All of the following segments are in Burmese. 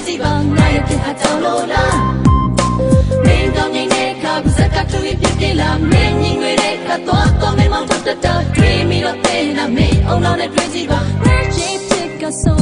ကြည့်ပါငါရဲ့ဖြစ်ဟာကြောင့်လို့လားမင်းကောင်းနေနဲ့ခါကစကားတူပြပြလာမင်းညီငွေတဲ့ကတော့မင်းမောင်တော့တော့တွေးမိတော့တဲ့နာမင်းအောင်တော့နဲ့တွေ့ကြည့်ပါငါချစ်ချစ်ကဆို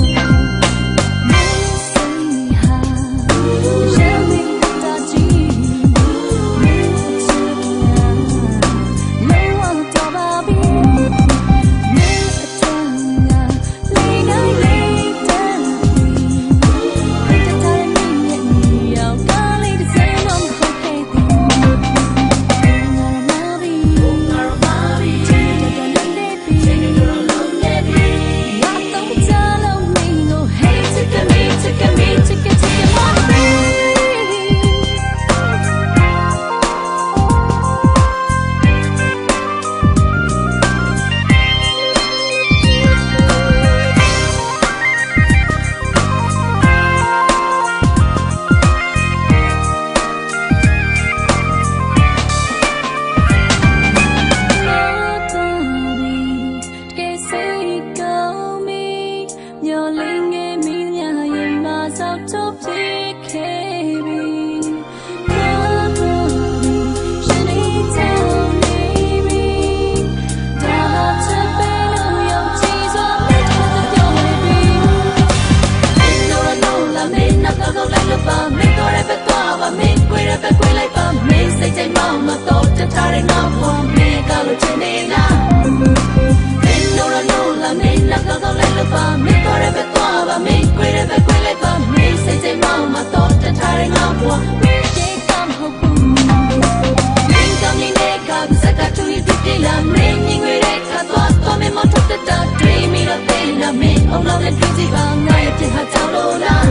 အောင်လောက်နဲ့တွေ့ကြည့်ပါငါရဲ့ဖြစ်ဟာကြောင့်လို့လား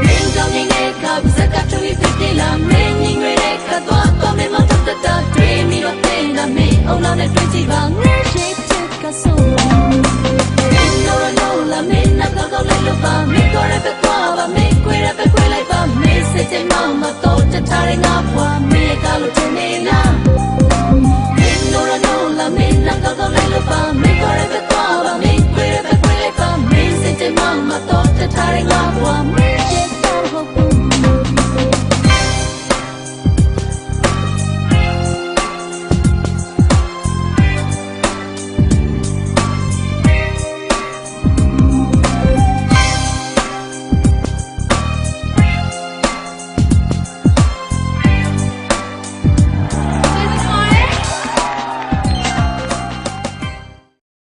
မင်းကောင်းနေနဲ့ခါကစကားတူပြပြလာမင်းညီငွေတဲ့ကတော့မင်းမောင်တော့တော့တွေးမိတော့တဲ့နာမင်းအောင်လောက်နဲ့တွေ့ကြည့်ပါငါရဲ့ဖြစ်ကဆိုမင်းနိုလာမင်းနာကောက်လိုက်လို့ပါမင်းတော့ရပဲတော့ပါမင်းကွေးရပဲကွေးလိုက်ပါမင်းစိတ်ချိန်မှမတော့တထားတဲ့ငါဘွားမင်းကလို့ထင်နေလားမင်းနိုလာမင်းနာကောက်လိုက်လို့ပါမင်းတော့ရပဲတော့ပါမင်းကွေးရပဲMama, don't tell me